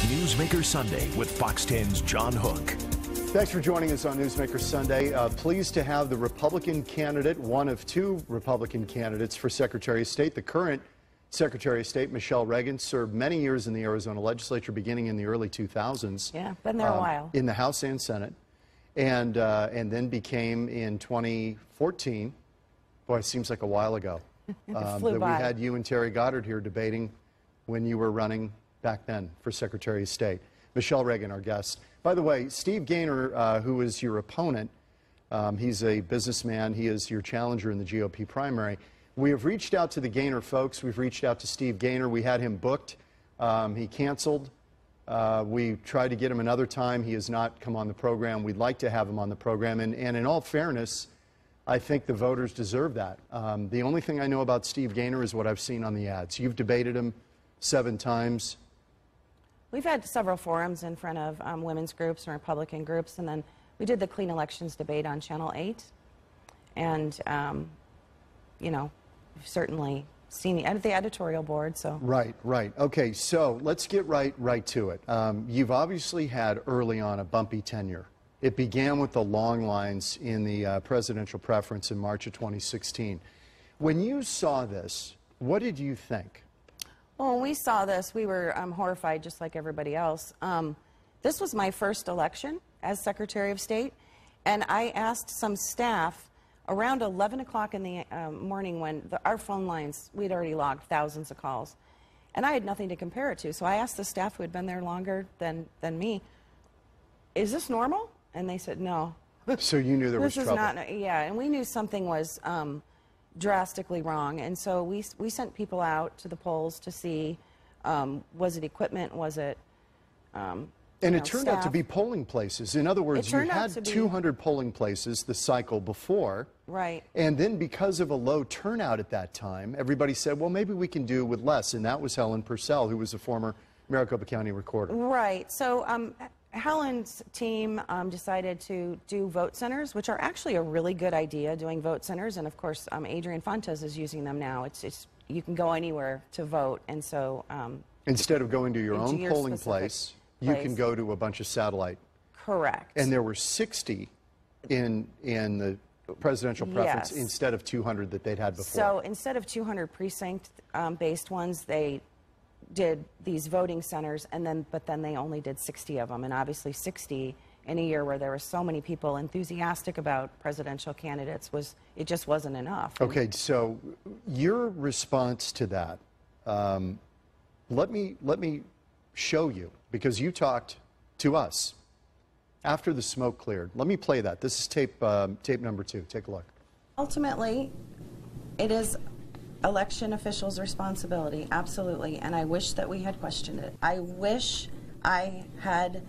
Newsmaker Sunday with Fox 10's John Hook. Thanks for joining us on Newsmaker Sunday. Pleased to have the Republican candidate, one of two Republican candidates for Secretary of State. The current Secretary of State, Michele Reagan, served many years in the Arizona legislature beginning in the early 2000s. Yeah, been there a while. In the House and Senate. And then became in 2014, boy, it seems like a while ago, that we had you and Terry Goddard here debating when you were running back then for Secretary of State. Michele Reagan, our guest. By the way, Steve Gaynor, who is your opponent, he's a businessman. He is your challenger in the GOP primary. We have reached out to the Gaynor folks. We've reached out to Steve Gaynor. We had him booked. He canceled. We tried to get him another time. He has not come on the program. We'd like to have him on the program. And in all fairness, I think the voters deserve that. The only thing I know about Steve Gaynor is what I've seen on the ads. You've debated him 7 times. We've had several forums in front of women's groups and Republican groups, and then we did the Clean Elections debate on Channel 8. And, you know, we've certainly seen the editorial board, so. Right. Okay, so let's get right to it. You've obviously had early on a bumpy tenure. It began with the long lines in the presidential preference in March of 2016. When you saw this, what did you think? Well, when we saw this, we were horrified, just like everybody else. This was my first election as Secretary of State, and I asked some staff around 11 o'clock in the morning when our phone lines, we'd already logged thousands of calls, and I had nothing to compare it to. So I asked the staff who had been there longer than me, is this normal? And they said, no. So you knew there was trouble. Yeah, and we knew something was drastically wrong, and so we sent people out to the polls to see, was it equipment, was it and it turned out to be polling places. In other words, you had 200 polling places the cycle before. Right. And then because of a low turnout at that time, everybody said, well, maybe we can do with less. And that was Helen Purcell, who was a former Maricopa County recorder. Right. So Helen's team decided to do vote centers, which are actually a really good idea, doing vote centers. And, of course, Adrian Fontes is using them now. You can go anywhere to vote. And so instead of going to your own polling place, you can go to a bunch of satellite. Correct. And there were 60 in the presidential preference instead of 200 that they'd had before. So instead of 200 precinct-based ones, they did these voting centers, but then they only did 60 of them. And obviously 60 in a year where there were so many people enthusiastic about presidential candidates, it just wasn't enough. Okay, so your response to that, let me show you, because you talked to us after the smoke cleared. Let me play that. This is tape number 2. Take a look. Ultimately, it is election officials' responsibility, absolutely, and I wish that we had questioned it. I wish I had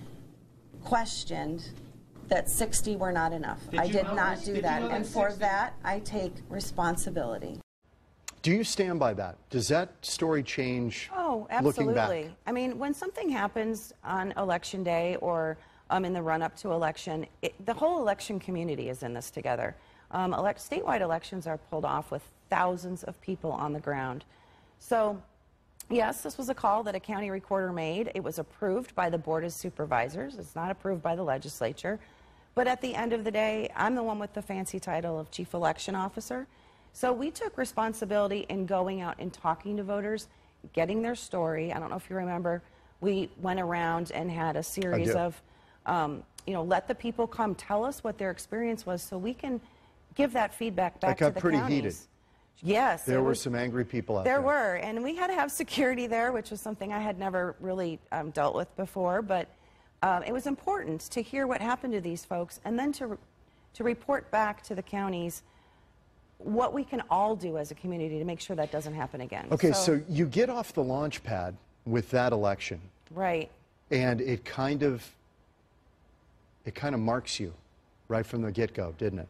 questioned that 60 were not enough. I did not do that, and for that, I take responsibility. Do you stand by that? Does that story change looking back? Absolutely. I mean, when something happens on Election Day or in the run-up to election, the whole election community is in this together. Statewide elections are pulled off with thousands of people on the ground. So, yes, this was a call that a county recorder made. It was approved by the Board of Supervisors. It's not approved by the legislature. But at the end of the day, I'm the one with the fancy title of Chief Election Officer. So we took responsibility in going out and talking to voters, getting their story. I don't know if you remember, we went around and had a series of, you know, let the people come tell us what their experience was so we can give that feedback back to the counties. It got pretty heated. Yes. There were some angry people out there. There were, and we had to have security there, which was something I had never really dealt with before, but it was important to hear what happened to these folks and then to report back to the counties what we can all do as a community to make sure that doesn't happen again. Okay, so you get off the launch pad with that election. Right. And it kind of marks you right from the get-go, didn't it?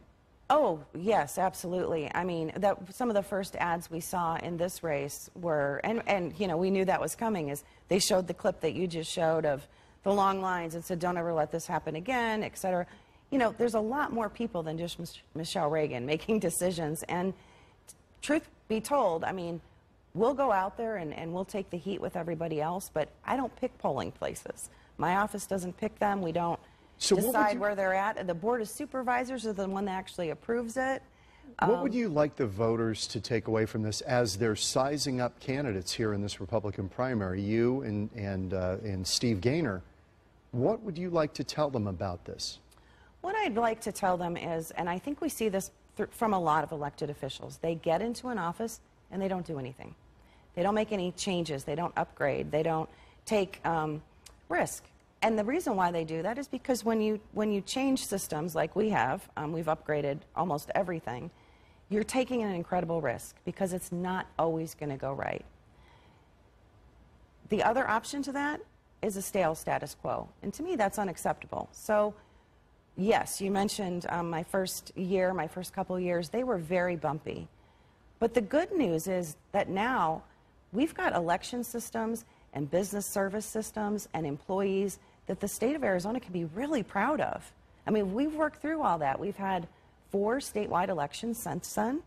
Oh, yes, absolutely. I mean, some of the first ads we saw in this race were, and you know, we knew that was coming, is they showed the clip that you just showed of the long lines and said, don't ever let this happen again, et cetera. You know, there's a lot more people than just Michele Reagan making decisions. And truth be told, I mean, we'll go out there and we'll take the heat with everybody else, but I don't pick polling places. My office doesn't pick them. We don't decide where they're at. The Board of Supervisors is the one that actually approves it. What would you like the voters to take away from this as they're sizing up candidates here in this Republican primary, you and Steve Gaynor? What would you like to tell them about this? What I'd like to tell them is, and I think we see this from a lot of elected officials, they get into an office and they don't do anything. They don't make any changes. They don't upgrade. They don't take risk. And the reason why they do that is because when you change systems like we have, we've upgraded almost everything, you're taking an incredible risk because it's not always going to go right. The other option to that is a stale status quo. And to me, that's unacceptable. So, yes, you mentioned my first couple of years, they were very bumpy. But the good news is that now we've got election systems and business service systems and employees that the state of Arizona can be really proud of. I mean, we've worked through all that. We've had 4 statewide elections since then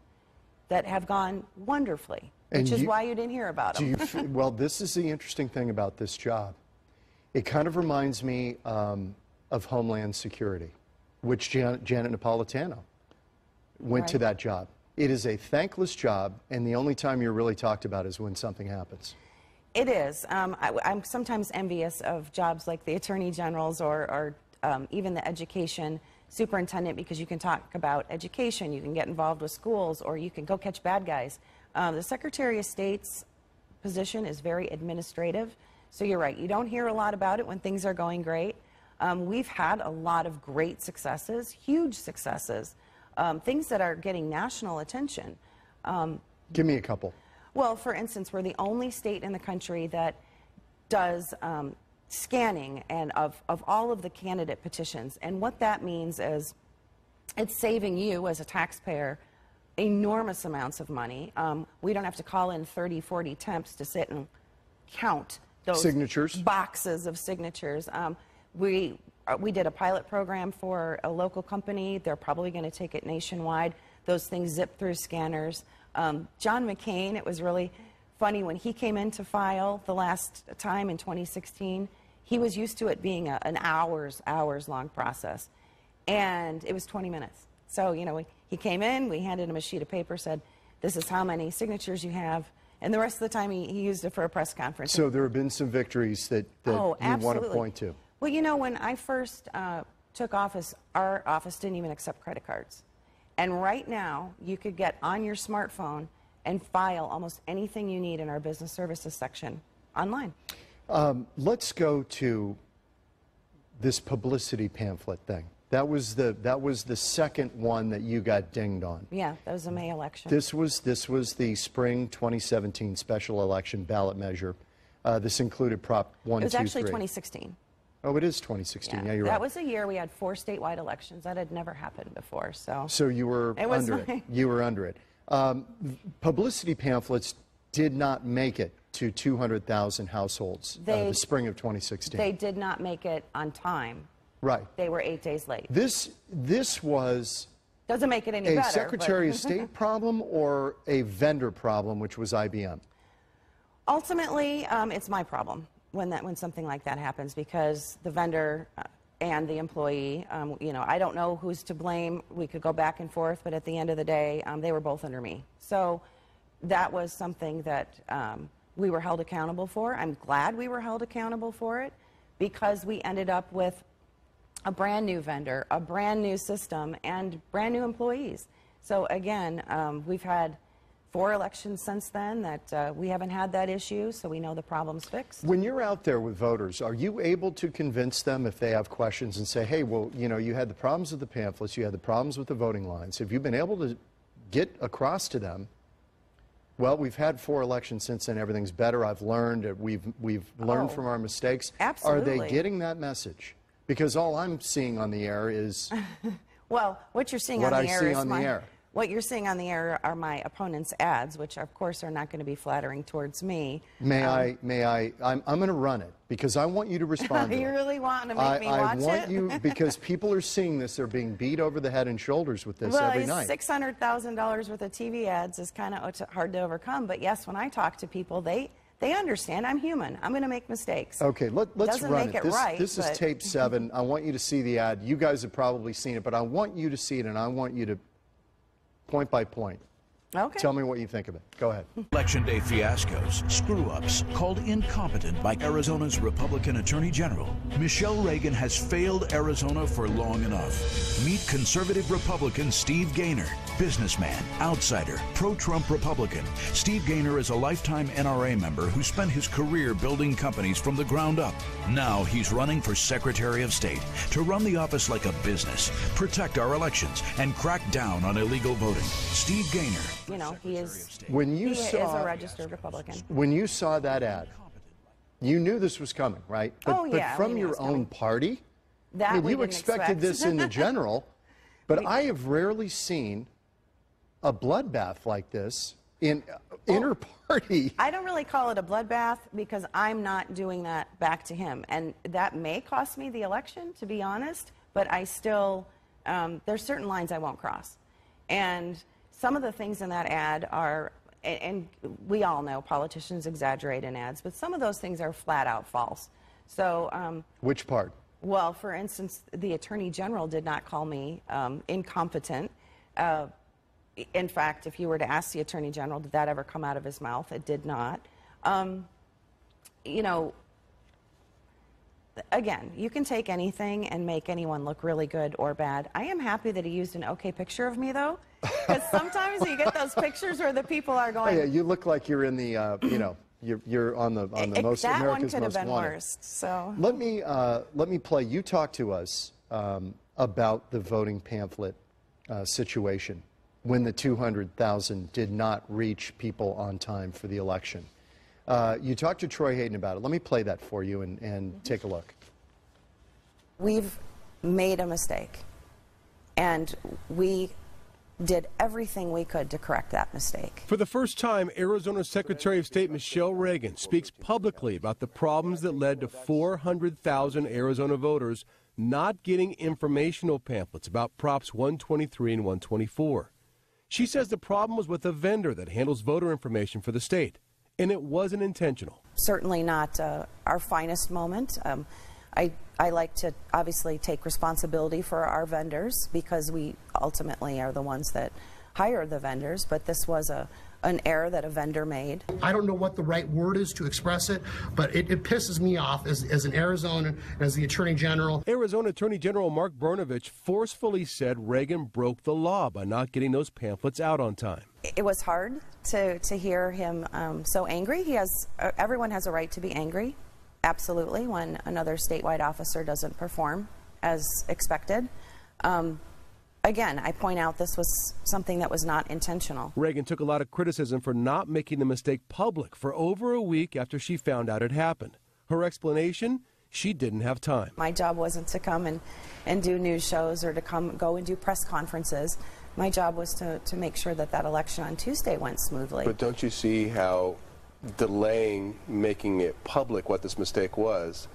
that have gone wonderfully, which is why you didn't hear about them. Well, this is the interesting thing about this job. It kind of reminds me of Homeland Security, which Janet Napolitano went to that job. It is a thankless job, and the only time you're really talked about is when something happens. It is. I'm sometimes envious of jobs like the Attorney General's or even the education superintendent, because you can talk about education, you can get involved with schools, or you can go catch bad guys. The Secretary of State's position is very administrative, so you're right. You don't hear a lot about it when things are going great. We've had a lot of great successes, huge successes, things that are getting national attention. Give me a couple. Well, for instance, we're the only state in the country that does scanning and of all of the candidate petitions. And what that means is it's saving you as a taxpayer enormous amounts of money. We don't have to call in 30, 40 temps to sit and count those signatures, boxes of signatures. We did a pilot program for a local company. They're probably going to take it nationwide. Those things zip through scanners. John McCain, it was really funny when he came in to file the last time in 2016. He was used to it being an hours long process, and it was 20 minutes. So, you know, he came in, we handed him a sheet of paper, said, this is how many signatures you have, and the rest of the time he used it for a press conference. So there have been some victories that you want to point to. Well, you know, when I first took office, our office didn't even accept credit cards. And right now, you could get on your smartphone and file almost anything you need in our business services section online. Let's go to this publicity pamphlet thing. That was the second one that you got dinged on. Yeah, that was a May election. This was the spring 2017 special election ballot measure. This included Prop 1, 2, 3. It was actually 2016. Oh, it is 2016. Yeah, you're right. That was a year we had 4 statewide elections. That had never happened before. So you were under it. You were under it. Publicity pamphlets did not make it to 200,000 households the spring of 2016. They did not make it on time. Right. They were 8 days late. This was doesn't make it any better. A Secretary of State problem or a vendor problem, which was IBM? Ultimately, it's my problem when something like that happens, because the vendor and the employee, you know, I don't know who's to blame. We could go back and forth, but at the end of the day, they were both under me. So that was something that we were held accountable for. I'm glad we were held accountable for it, because we ended up with a brand new vendor, a brand new system, and brand new employees. So again, we've had 4 elections since then that we haven't had that issue, so we know the problem's fixed. When you're out there with voters, are you able to convince them if they have questions and say, hey, well, you know, you had the problems with the pamphlets, you had the problems with the voting lines. Have you been able to get across to them, well, we've had 4 elections since then, everything's better, I've learned, we've learned from our mistakes. Absolutely. Are they getting that message? Because all I'm seeing on the air is well, what you're seeing what on the I air see is on the air. what you're seeing on the air are my opponent's ads, which of course are not going to be flattering towards me. I'm going to run it because I want you to respond to You it. really want to make me watch it? I want you, because people are seeing this. They're being beat over the head and shoulders with this every night. $600,000 worth of TV ads is kind of hard to overcome. But yes, when I talk to people, they understand I'm human. I'm going to make mistakes. Okay, let's run it. This is but... tape 7. I want you to see the ad. You guys have probably seen it, but I want you to see it, and I want you to, point by point, tell me what you think of it. Go ahead. Election day fiascos, screw-ups, called incompetent by Arizona's Republican Attorney General. Michele Reagan has failed Arizona for long enough. Meet conservative Republican Steve Gaynor, businessman, outsider, pro-Trump Republican. Steve Gaynor is a lifetime NRA member who spent his career building companies from the ground up. Now he's running for Secretary of State to run the office like a business, protect our elections, and crack down on illegal voting. Steve Gaynor. You know, he is a registered Republican. When you saw that ad, you knew this was coming, right? But from your own party, you expected this in the general, but I have rarely seen a bloodbath like this in inter-party. I don't really call it a bloodbath because I'm not doing that back to him. And that may cost me the election, to be honest, but I still, there's certain lines I won't cross. And some of the things in that ad are, and we all know politicians exaggerate in ads, but some of those things are flat out false. So, which part? Well, for instance, the Attorney General did not call me incompetent. In fact, if you were to ask the Attorney General, did that ever come out of his mouth? It did not. You know, again, you can take anything and make anyone look really good or bad. I am happy that he used an okay picture of me, though, because sometimes you get those pictures where the people are going. Oh, yeah, you look like you're in the, you know, you're on the most that America's one could Most have been Wanted. worse. So let me play. You talk to us about the voting pamphlet situation when the 200,000 did not reach people on time for the election. You talked to Troy Hayden about it. Let me play that for you and take a look. We've made a mistake, and we did everything we could to correct that mistake. For the first time, Arizona Secretary of State Michele Reagan speaks publicly about the problems that led to 400,000 Arizona voters not getting informational pamphlets about Props 123 and 124. She says the problem was with a vendor that handles voter information for the state, and it wasn't intentional. Certainly not our finest moment. I like to obviously take responsibility for our vendors because we ultimately are the ones that hire the vendors, but this was an error that a vendor made. I don't know what the right word is to express it, but it pisses me off as an Arizonan, as the Attorney General. Arizona Attorney General Mark Brnovich forcefully said Reagan broke the law by not getting those pamphlets out on time. It was hard to hear him so angry. Everyone has a right to be angry, absolutely, when another statewide officer doesn't perform as expected. Again, I point out this was something that was not intentional. Reagan took a lot of criticism for not making the mistake public for over a week after she found out it happened. Her explanation? She didn't have time. My job wasn't to come and do news shows or to go and do press conferences. My job was to make sure that that election on Tuesday went smoothly. But don't you see how delaying making it public what this mistake was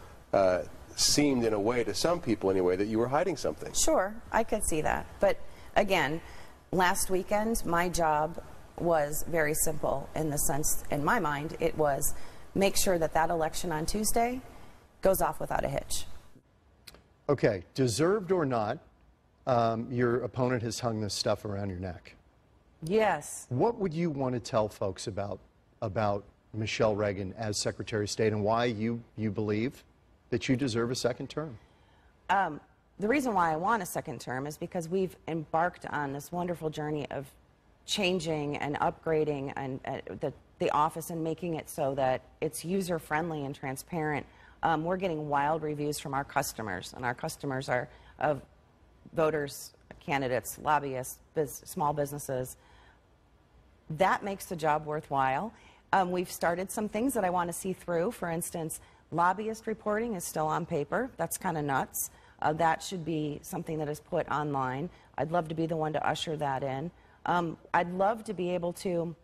seemed in a way, to some people anyway, that you were hiding something? Sure, I could see that. But again, last weekend, my job was very simple in the sense, in my mind, it was make sure that that election on Tuesday goes off without a hitch. Okay, deserved or not, your opponent has hung this stuff around your neck. Yes. What would you want to tell folks about Michele Reagan as Secretary of State and why you believe that you deserve a second term? The reason why I want a second term is because we've embarked on this wonderful journey of changing and upgrading and the office and making it so that it's user-friendly and transparent. We're getting wild reviews from our customers, and our customers are of voters, candidates, lobbyists, small businesses. That makes the job worthwhile. We've started some things that I want to see through. For instance, lobbyist reporting is still on paper. That's kind of nuts. That should be something that is put online. I'd love to be the one to usher that in. I'd love to be able to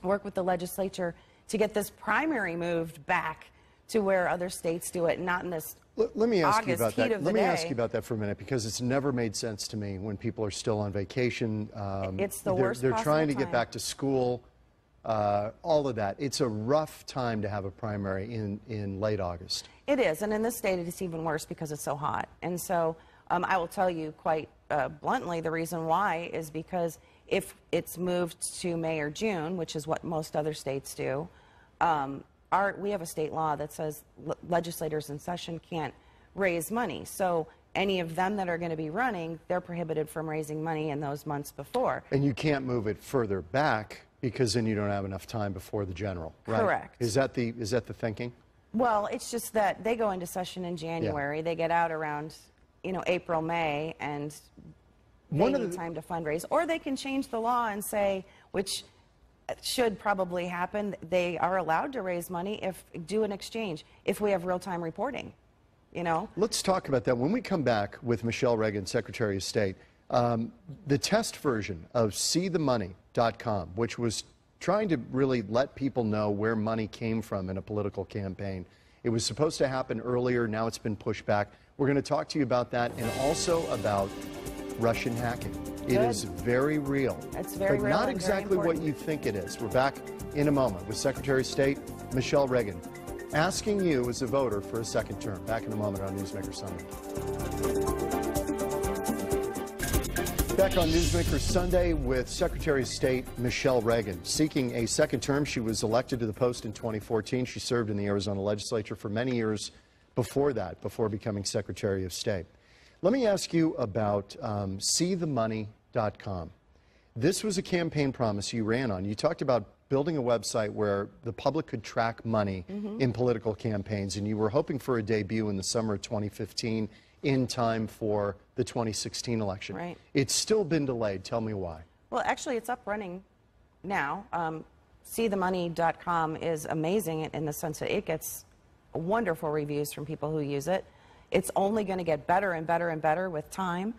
work with the legislature to get this primary moved back to where other states do it, not in this Let me ask you August about heat that. of the Let me day. ask you about that for a minute, because it's never made sense to me when people are still on vacation. It's the worst They're possible trying to get time. back to school, all of that. It's a rough time to have a primary in late August. It is, and in this state it's even worse because it's so hot. And so I will tell you quite bluntly the reason why is because if it's moved to May or June, which is what most other states do, we have a state law that says legislators in session can't raise money. So any of them that are going to be running, they're prohibited from raising money in those months before. And you can't move it further back because then you don't have enough time before the general, right? Correct. Is that the thinking? Well, it's just that they go into session in January. They get out around, April, May, and they need time to fundraise. Or they can change the law and say, which should probably happen, they are allowed to raise money do an exchange if we have real-time reporting, Let's talk about that when we come back with Michele Reagan, Secretary of State. The test version of seethemoney.com, which was trying to really let people know where money came from in a political campaign. It was supposed to happen earlier. Now it's been pushed back. We're going to talk to you about that and also about Russian hacking. It is very real. It's very but real not and exactly very what you think it is. We're back in a moment with Secretary of State Michele Reagan, asking you as a voter for a second term. Back in a moment on Newsmaker Sunday. Back on Newsmaker Sunday with Secretary of State Michele Reagan. Seeking a second term, she was elected to the post in 2014. She served in the Arizona legislature for many years before that, before becoming Secretary of State. Let me ask you about seethemoney.com. This was a campaign promise you ran on. You talked about building a website where the public could track money in political campaigns, and you were hoping for a debut in the summer of 2015 in time for the 2016 election. Right. It's still been delayed. Tell me why. Well, actually, it's up running now. SeeTheMoney.com is amazing in the sense that it gets wonderful reviews from people who use it. It's only going to get better and better and better with time.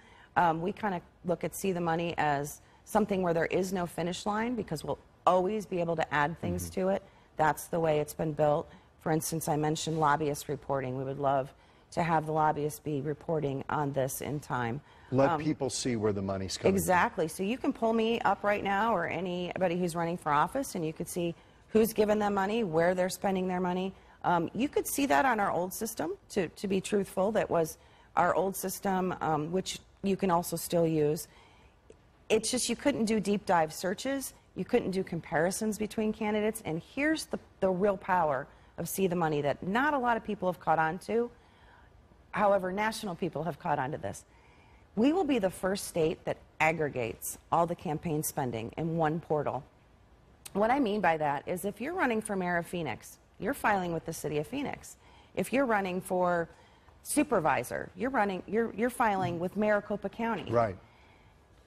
We kind of look at See the Money as something where there is no finish line because we'll always be able to add things to it. That's the way it's been built. For instance, I mentioned lobbyist reporting. We would love to have the lobbyists be reporting on this in time. Let people see where the money's coming Exactly. So you can pull me up right now or anybody who's running for office and you could see who's given them money, where they're spending their money. You could see that on our old system, to be truthful. That was our old system, which you can also still use. It's just you couldn't do deep dive searches. You couldn't do comparisons between candidates. And here's the real power of See the Money that not a lot of people have caught on to. However, national people have caught on to this. We will be the first state that aggregates all the campaign spending in one portal. What I mean by that is if you're running for mayor of Phoenix, you're filing with the city of Phoenix. If you're running for supervisor, you're filing with Maricopa County. Right.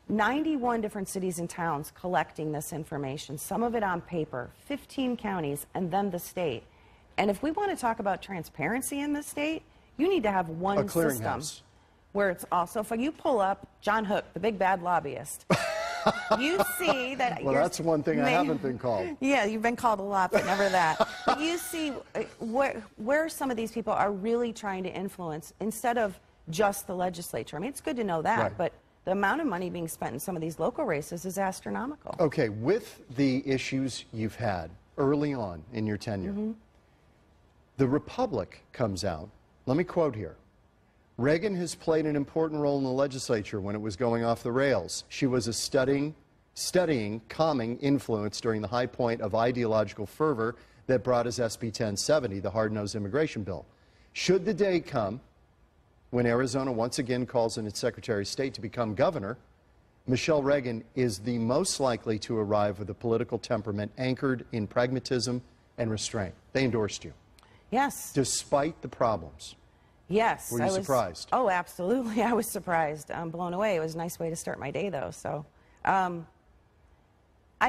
91 different cities and towns collecting this information, some of it on paper, 15 counties, and then the state. And if we want to talk about transparency in the state, you need to have one system where it's also, if you pull up John Hook, the big bad lobbyist, you see that. Well, that's one thing I haven't been called. Yeah, you've been called a lot, but never that. But you see where some of these people are really trying to influence instead of just the legislature. I mean, it's good to know that, Right. but the amount of money being spent in some of these local races is astronomical. Okay, with the issues you've had early on in your tenure, the Republic comes out. Let me quote here. Reagan has played an important role in the legislature when it was going off the rails. She was a studying, calming influence during the high point of ideological fervor that brought us SB 1070, the hard-nosed immigration bill. Should the day come when Arizona once again calls in its Secretary of State to become governor, Michele Reagan is the most likely to arrive with a political temperament anchored in pragmatism and restraint. They endorsed you. Yes. Despite the problems. Yes. Were you surprised? Oh, absolutely. I was surprised. I'm blown away. It was a nice way to start my day, though. So I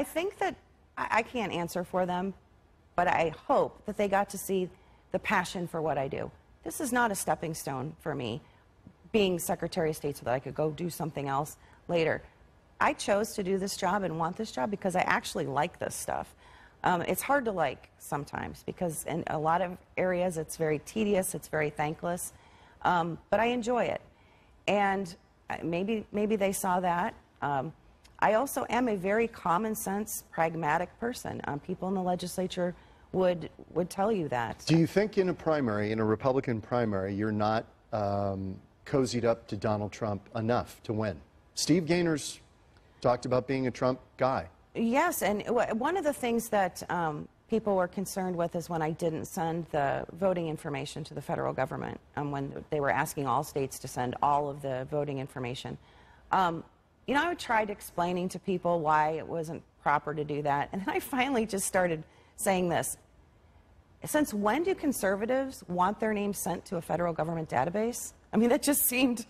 think that I can't answer for them, but I hope that they got to see the passion for what I do. This is not a stepping stone for me, being Secretary of State so that I could go do something else later. I chose to do this job and want this job because I actually like this stuff. It's hard to like sometimes because in a lot of areas it's very tedious, it's very thankless, but I enjoy it. And maybe they saw that. I also am a very common sense, pragmatic person. People in the legislature would tell you that. Do you think in a primary, in a Republican primary, you're not cozied up to Donald Trump enough to win? Steve Gainer's talked about being a Trump guy. Yes, and one of the things that people were concerned with is when I didn't send the voting information to the federal government, when they were asking all states to send all of the voting information. You know, I tried explaining to people why it wasn't proper to do that, and then I finally just started saying this. Since when do conservatives want their names sent to a federal government database? I mean, that just seemed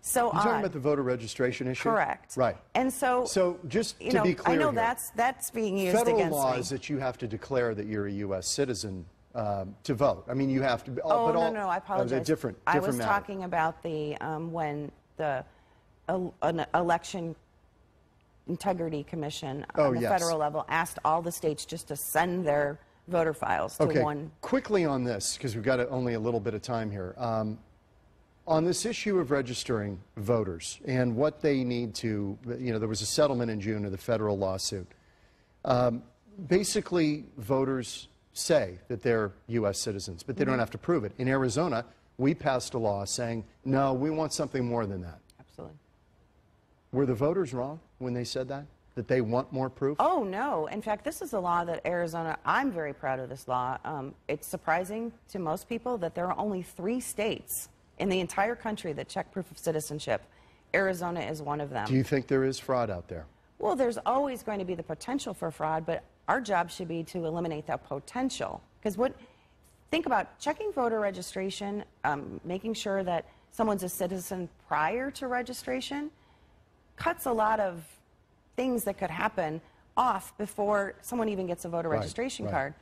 so odd. You're talking about the voter registration issue? Correct. Right. And so just to be clear I know here, that's being used federal against law me. is that you have to declare that you're a U.S. citizen to vote. I mean, you have to. Oh, no, I apologize. Different I was matter. talking about the when the an election integrity commission on the federal level asked all the states just to send their voter files to one. Quickly on this, because we've got only a little bit of time here. On this issue of registering voters and what they need to, there was a settlement in June of the federal lawsuit. Basically, voters say that they're U.S. citizens, but they don't have to prove it. In Arizona, we passed a law saying, no, we want something more than that. Absolutely. Were the voters wrong when they said that? That they want more proof? Oh, no. In fact, this is a law that Arizona, I'm very proud of this law. It's surprising to most people that there are only 3 states in the entire country that check proof of citizenship. Arizona is one of them. Do you think there is fraud out there? Well, there's always going to be the potential for fraud, but our job should be to eliminate that potential. Because think about checking voter registration, making sure that someone's a citizen prior to registration, cuts a lot of things that could happen off before someone even gets a voter registration card.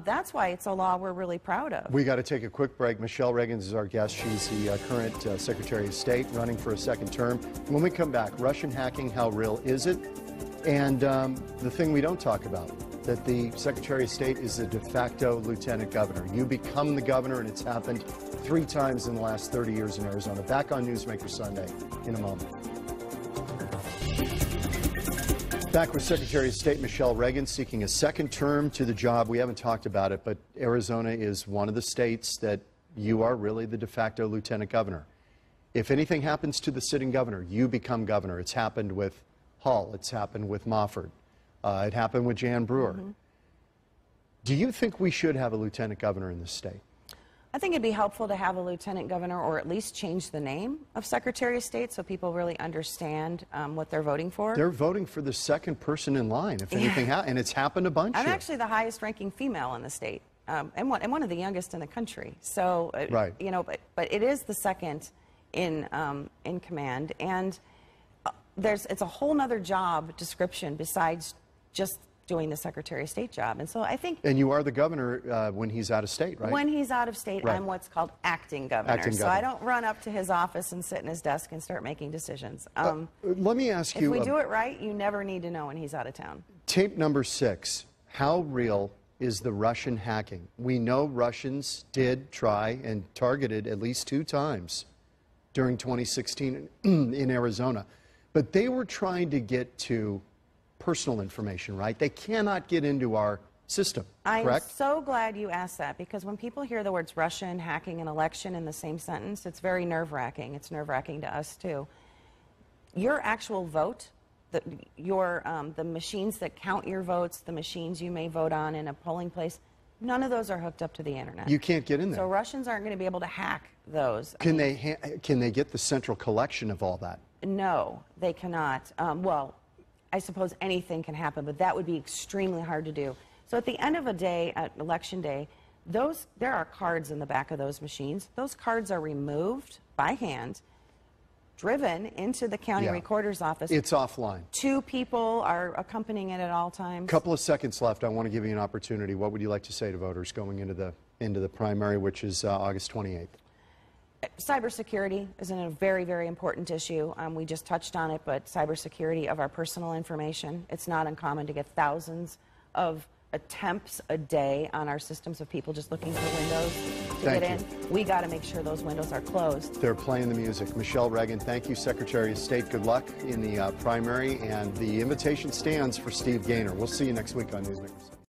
That's why it's a law we're really proud of. We got to take a quick break. Michele Reagan is our guest. She's the current Secretary of State running for a second term. When we come back, Russian hacking, how real is it? And the thing we don't talk about, that the Secretary of State is the de facto lieutenant governor. You become the governor, and it's happened 3 times in the last 30 years in Arizona. Back on Newsmaker Sunday in a moment. Back with Secretary of State Michele Reagan seeking a second term to the job. We haven't talked about it, but Arizona is one of the states that you are really the de facto lieutenant governor. If anything happens to the sitting governor, you become governor. It's happened with Hull. It's happened with Mofford. It happened with Jan Brewer. Mm-hmm. Do you think we should have a lieutenant governor in this state? I think it'd be helpful to have a lieutenant governor, or at least change the name of Secretary of State so people really understand what they're voting for. They're voting for the second person in line, if anything happens, and it's happened a bunch. I'm actually the highest ranking female in the state, and one of the youngest in the country. So, but it is the second in command, and it's a whole nother job description besides just doing the Secretary of State job. And so I think... And you are the governor when he's out of state, right? When he's out of state, right. I'm what's called acting governor. So I don't run up to his office and sit in his desk and start making decisions. Let me ask you... If we do it right, you never need to know when he's out of town. Tape number 6. How real is the Russian hacking? We know Russians did try and targeted at least 2 times during 2016 in Arizona. But they were trying to get to personal information, right? They cannot get into our system, correct? I'm so glad you asked that, because when people hear the words Russian, hacking, and election in the same sentence, it's very nerve-wracking. It's nerve-wracking to us, too. Your actual vote, the machines that count your votes, the machines you may vote on in a polling place, none of those are hooked up to the internet. You can't get in there. So Russians aren't going to be able to hack those. Can they get the central collection of all that? No, they cannot. Well, I suppose anything can happen, but that would be extremely hard to do. So at the end of a day, at Election Day, there are cards in the back of those machines. Those cards are removed by hand, driven into the county recorder's office. It's offline. 2 people are accompanying it at all times. Couple of seconds left. I want to give you an opportunity. What would you like to say to voters going into the primary, which is August 28th? Cybersecurity is a very, very important issue. We just touched on it, but cybersecurity of our personal information. It's not uncommon to get thousands of attempts a day on our systems of people just looking for windows to get in. We got to make sure those windows are closed. They're playing the music. Michele Reagan, thank you, Secretary of State. Good luck in the primary, and the invitation stands for Steve Gaynor. We'll see you next week on Newsmaker.